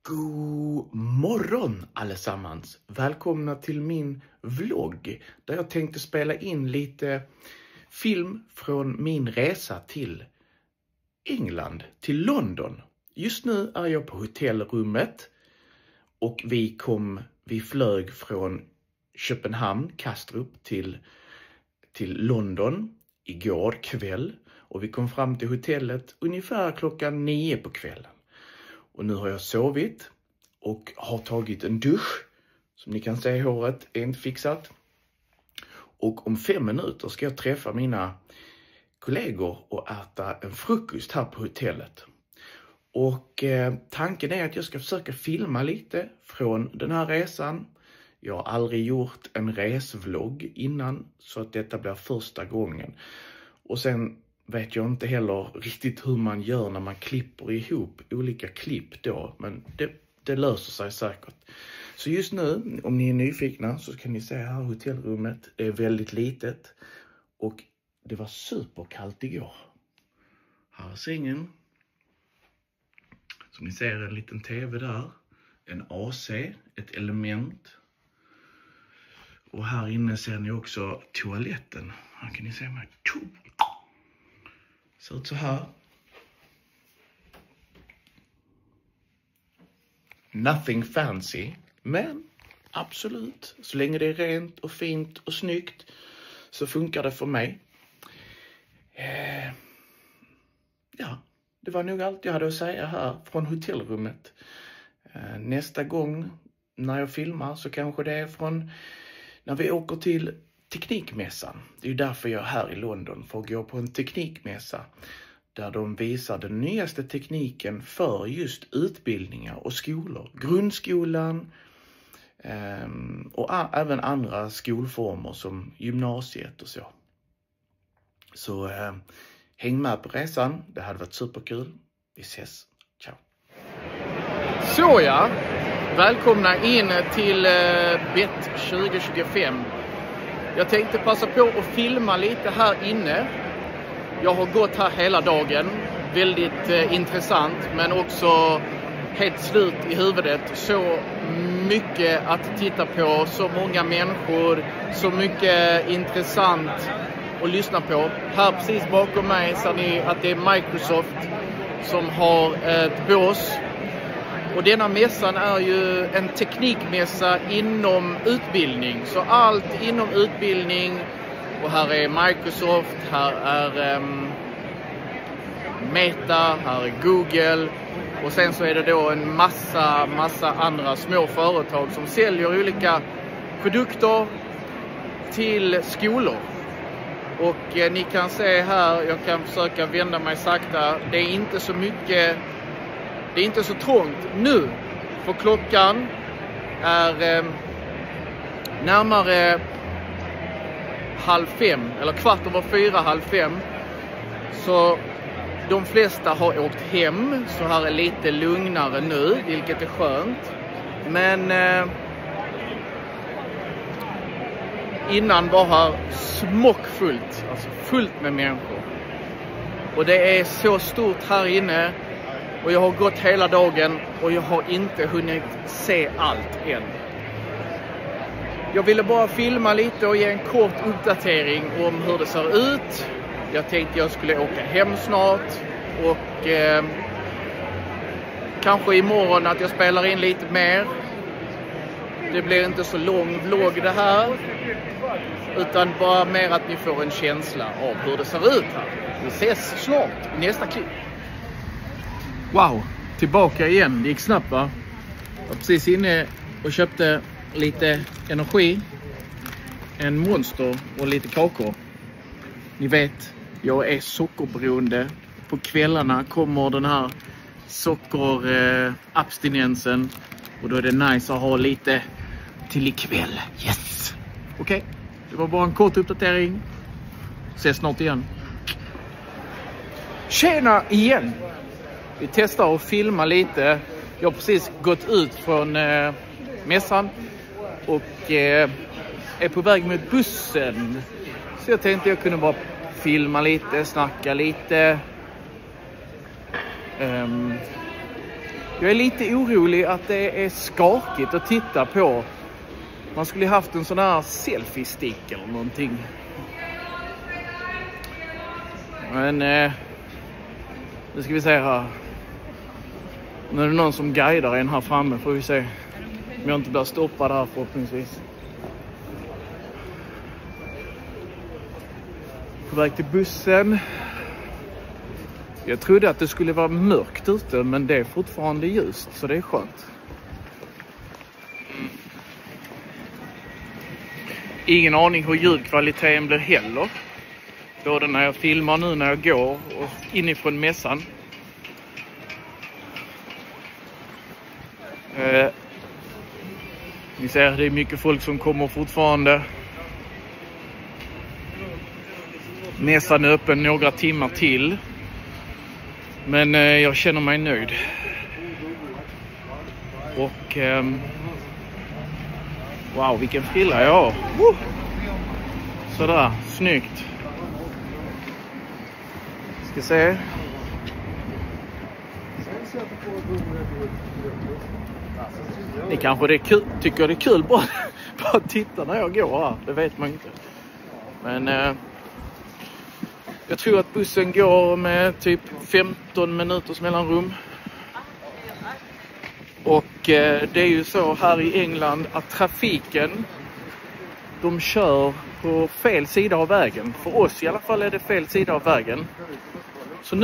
God morgon allesammans! Välkomna till min vlogg där jag tänkte spela in lite film från min resa till England, till London. Just nu är jag på hotellrummet och vi flög från Köpenhamn, Kastrup till London igår kväll. Och vi kom fram till hotellet ungefär klockan 9 på kvällen. Och nu har jag sovit och har tagit en dusch. Som ni kan se, håret är inte fixat. Och om 5 minuter ska jag träffa mina kollegor och äta en frukost här på hotellet. Och tanken är att jag ska försöka filma lite från den här resan. Jag har aldrig gjort en resvlogg innan, så att detta blir första gången. Och sen vet jag inte heller riktigt hur man gör när man klipper ihop olika klipp då. Men det löser sig säkert. Så just nu, om ni är nyfikna, så kan ni se här hotellrummet. Det är väldigt litet. Och det var superkallt igår. Här är sängen. Som ni ser, en liten tv där. En AC, ett element. Och här inne ser ni också toaletten. Här kan ni se mig. Ser ut så här. Nothing fancy. Men absolut. Så länge det är rent och fint och snyggt så funkar det för mig. Ja, det var nog allt jag hade att säga här från hotellrummet. Nästa gång när jag filmar så kanske det är från när vi åker till teknikmässan. Det är ju därför jag är här i London, för att gå på en teknikmässa. Där de visar den nyaste tekniken för just utbildningar och skolor. Grundskolan och även andra skolformer som gymnasiet och så. Så häng med på resan, det hade varit superkul. Vi ses, ciao! Så ja, välkomna in till BET 2025. Jag tänkte passa på att filma lite här inne. Jag har gått här hela dagen. Väldigt intressant, men också helt slut i huvudet. Så mycket att titta på, så många människor, så mycket intressant att lyssna på. Här precis bakom mig ser ni att det är Microsoft som har ett bås. Och denna mässan är ju en teknikmässa inom utbildning. Så allt inom utbildning. Och här är Microsoft, här är Meta, här är Google. Och sen så är det då en massa andra små företag som säljer olika produkter till skolor. Och ni kan se här, jag kan försöka vända mig sakta. Det är inte så mycket, det är inte så trångt nu. För klockan är närmare 4:30 eller 4:15, 4:15. Så de flesta har åkt hem, så här är lite lugnare nu, vilket är skönt. Men innan var här smockfullt, alltså fullt med människor. Och det är så stort här inne. Och jag har gått hela dagen och jag har inte hunnit se allt än. Jag ville bara filma lite och ge en kort uppdatering om hur det ser ut. Jag tänkte jag skulle åka hem snart. Och kanske imorgon att jag spelar in lite mer. Det blir inte så lång vlogg det här. Utan bara mer att ni får en känsla av hur det ser ut här. Vi ses snart i nästa klipp. Wow, tillbaka igen. Det gick snabbt, va? Jag var precis inne och köpte lite energi, en Monster och lite kakor. Ni vet, jag är sockerberoende. På kvällarna kommer den här sockerabstinensen. Och då är det nice att ha lite till ikväll. Yes! Okej, det var bara en kort uppdatering. Ses snart igen. Tjena igen! Vi testar att filma lite. Jag har precis gått ut från mässan. Och är på väg med bussen. Så jag tänkte jag kunde bara filma lite, snacka lite. Jag är lite orolig att det är skakigt att titta på. Man skulle haft en sån här selfie-stick eller någonting. Men nu ska vi se här. Nu är det någon som guidar en här framme, får vi se. Om jag inte blir stoppad här förhoppningsvis. På väg till bussen. Jag trodde att det skulle vara mörkt ute, men det är fortfarande ljust, så det är skönt. Ingen aning hur ljudkvaliteten blir heller. Både när jag filmar nu när jag går och inifrån mässan. Ni ser, det är mycket folk som kommer fortfarande. Mässan är öppen några timmar till. Men jag känner mig nöjd. Och wow, vilken frilla jag har. Sådär, snyggt. Ska se. Ni kanske det är kul, tycker det är kul bara att titta när jag går här. Det vet man inte. Men jag tror att bussen går med typ 15 minuters mellanrum. Och det är ju så här i England att trafiken, de kör på fel sida av vägen. För oss i alla fall är det fel sida av vägen. Så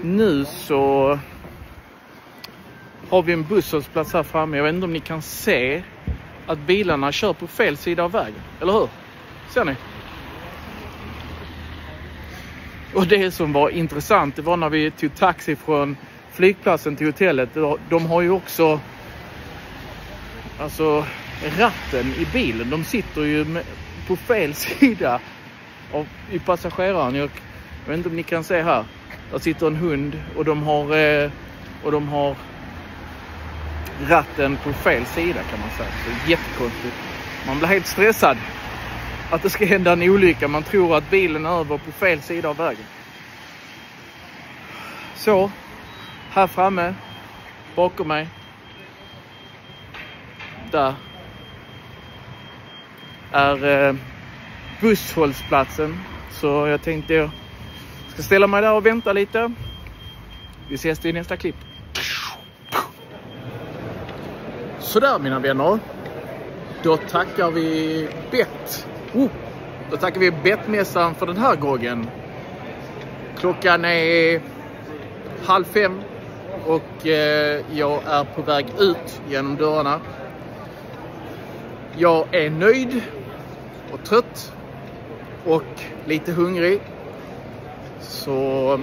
nu så har vi en busshållplats här framme. Jag vet inte om ni kan se att bilarna kör på fel sida av vägen. Eller hur? Ser ni? Och det som var intressant, det var när vi tog taxi från flygplatsen till hotellet. De har ju också ratten i bilen. De sitter ju på fel sida i passageraren. Jag vet inte om ni kan se här. Där sitter en hund och de har ratten på fel sida, kan man säga. Det är jättekonstigt. Man blir helt stressad att det ska hända en olycka. Man tror att bilen är över på fel sida av vägen. Så, här framme, bakom mig. Där är busshållplatsen. Så jag tänkte jag ska ställa mig där och vänta lite. Vi ses i nästa klipp. Sådär mina vänner. Då tackar vi Bettmässan för den här gången. Klockan är 4:30 och jag är på väg ut genom dörrarna. Jag är nöjd och trött och lite hungrig. Så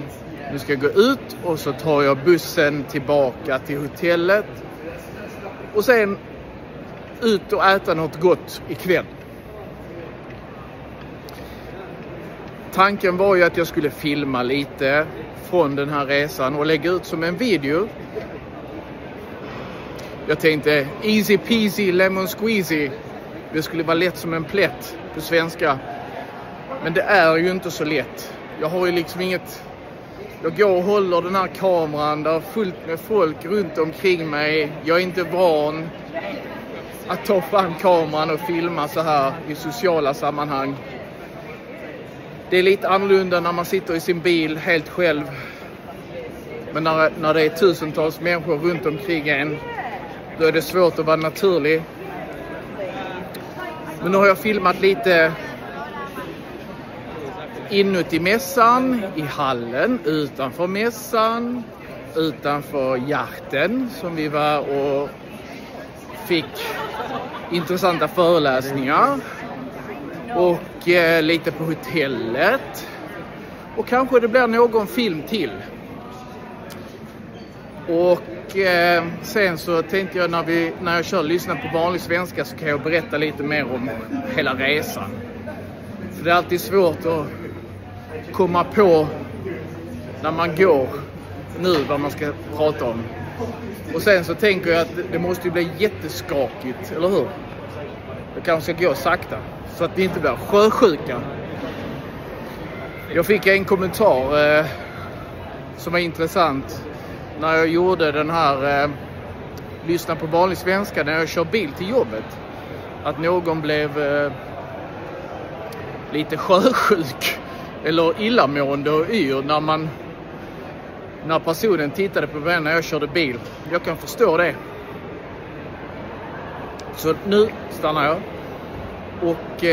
nu ska jag gå ut och så tar jag bussen tillbaka till hotellet. Och sen ut och äta något gott ikväll. Tanken var ju att jag skulle filma lite från den här resan och lägga ut som en video. Jag tänkte easy peasy lemon squeezy. Det skulle vara lätt som en plätt på svenska. Men det är ju inte så lätt. Jag har ju liksom inget... Jag går och håller den här kameran. Där är fullt med folk runt omkring mig. Jag är inte van att ta fram kameran och filma så här i sociala sammanhang. Det är lite annorlunda när man sitter i sin bil helt själv. Men när det är tusentals människor runt omkring en, då är det svårt att vara naturlig. Men nu har jag filmat lite inuti mässan, i hallen, utanför mässan, utanför yachten som vi var och fick intressanta föreläsningar. Och lite på hotellet. Och kanske det blir någon film till. Och sen så tänkte jag när jag kör lyssna på vanlig svenska så kan jag berätta lite mer om hela resan. För det är alltid svårt att komma på när man går nu vad man ska prata om. Och sen så tänker jag att det måste ju bli jätteskakigt, eller hur? Jag kanske ska gå sakta så att vi inte blir sjösjuka. Jag fick en kommentar som var intressant när jag gjorde den här lyssna på vanlig svenska när jag kör bil till jobbet. Att någon blev lite sjösjuk eller illamående och yr när personen tittade på mig när jag körde bil. Jag kan förstå det. Så nu stannar jag. Och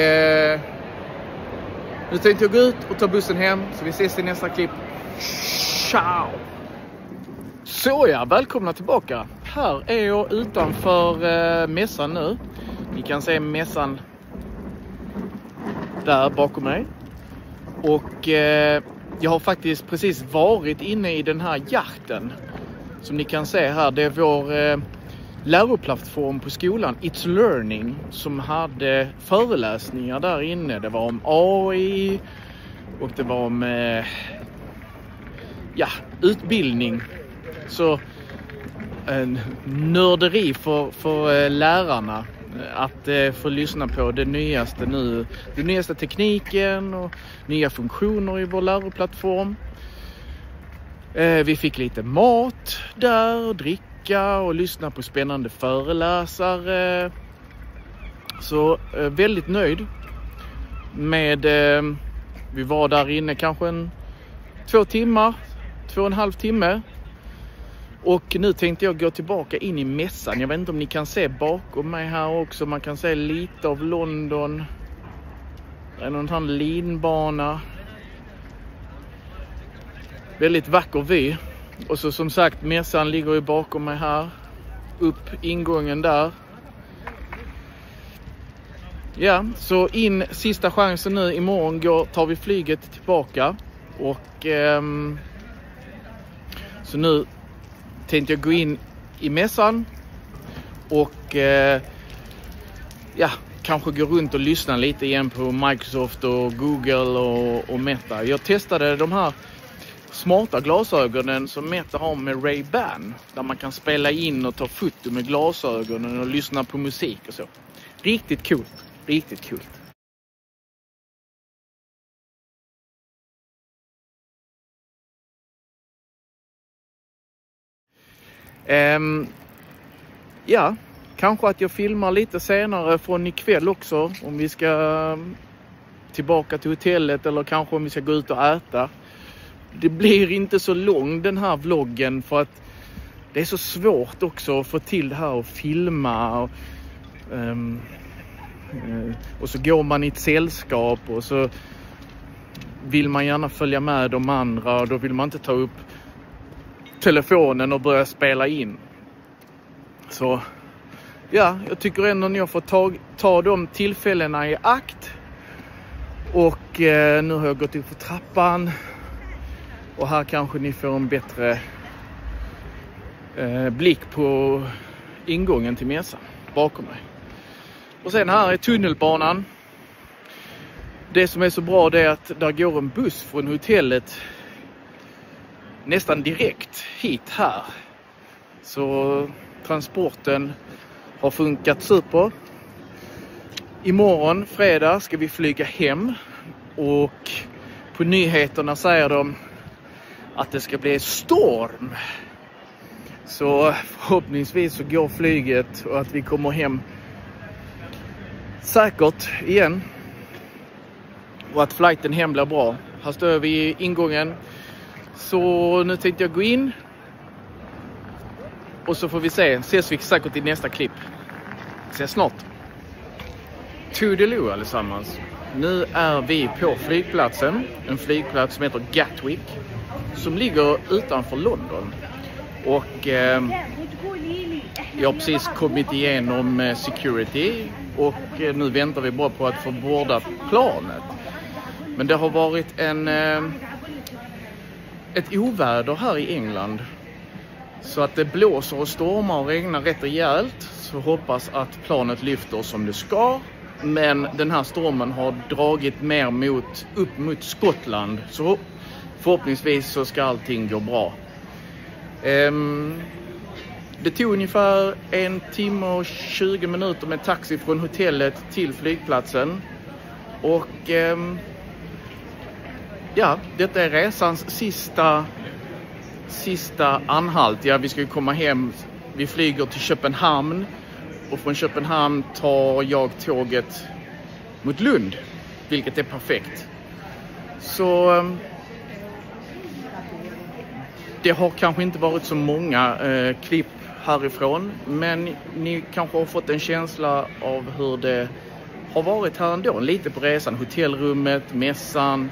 nu tänkte jag gå ut och ta bussen hem. Så vi ses i nästa klipp. Ciao! Så ja, välkomna tillbaka. Här är jag utanför mässan nu. Ni kan se mässan där bakom mig. Och jag har faktiskt precis varit inne i den här jakten. Som ni kan se här, det är vår läroplattform på skolan, It's Learning, som hade föreläsningar där inne. Det var om AI och det var om utbildning. Så en nörderi för lärarna att få lyssna på det nyaste nu, den nyaste tekniken och nya funktioner i vår läroplattform. Vi fick lite mat där, dricka och lyssna på spännande föreläsare. Så väldigt nöjd med, vi var där inne kanske 2,5 timmar. Och nu tänkte jag gå tillbaka in i mässan. Jag vet inte om ni kan se bakom mig här också. Man kan se lite av London. Det är någon sån linbana. Väldigt vacker vy. Och så som sagt, mässan ligger ju bakom mig här. Upp ingången där. Ja, så in sista chansen nu. Imorgon tar vi flyget tillbaka. Och så nu tänkte jag gå in i mässan och kanske gå runt och lyssna lite igen på Microsoft och Google och Meta. Jag testade de här smarta glasögonen som Meta har med Ray-Ban, där man kan spela in och ta foto med glasögonen och lyssna på musik och så. Riktigt coolt, riktigt coolt. Kanske att jag filmar lite senare från ikväll också, om vi ska tillbaka till hotellet eller kanske om vi ska gå ut och äta. Det blir inte så lång den här vloggen för att det är så svårt också att få till det här och filma och så går man i ett sällskap och så vill man gärna följa med de andra och då vill man inte ta upp telefonen och börja spela in. Så ja, jag tycker ändå att jag får ta de tillfällena i akt. Och nu har jag gått upp för trappan. Och här kanske ni får en bättre blick på ingången till mässan bakom mig. Och sen här är tunnelbanan. Det som är så bra det är att där går en buss från hotellet nästan direkt hit här. Så transporten har funkat super. Imorgon, fredag, ska vi flyga hem. Och på nyheterna säger de att det ska bli storm. Så förhoppningsvis så går flyget och att vi kommer hem säkert igen. Och att flighten hem blir bra. Här står vi i ingången. Så nu tänkte jag gå in. Och så får vi se. Ses vi säkert i nästa klipp. Ses snart. Toodaloo allesammans. Nu är vi på flygplatsen. En flygplats som heter Gatwick. Som ligger utanför London. Och jag har precis kommit igenom security. Och nu väntar vi bara på att få borda planet. Men det har varit ett oväder här i England. Så att det blåser och stormar och regnar rätt rejält. Så hoppas att planet lyfter som det ska. Men den här stormen har dragit mer upp mot Skottland. Så förhoppningsvis så ska allting gå bra. Det tog ungefär 1 timme och 20 minuter med taxi från hotellet till flygplatsen. Och ja, detta är resans sista anhalt. Ja, vi ska ju komma hem. Vi flyger till Köpenhamn och från Köpenhamn tar jag tåget mot Lund, vilket är perfekt. Så det har kanske inte varit så många klipp härifrån, men ni kanske har fått en känsla av hur det har varit här ändå. Lite på resan, hotellrummet, mässan,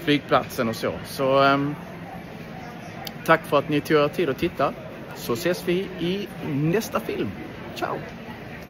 flygplatsen och så. Så tack för att ni tog er tid att titta. Så ses vi i nästa film. Ciao!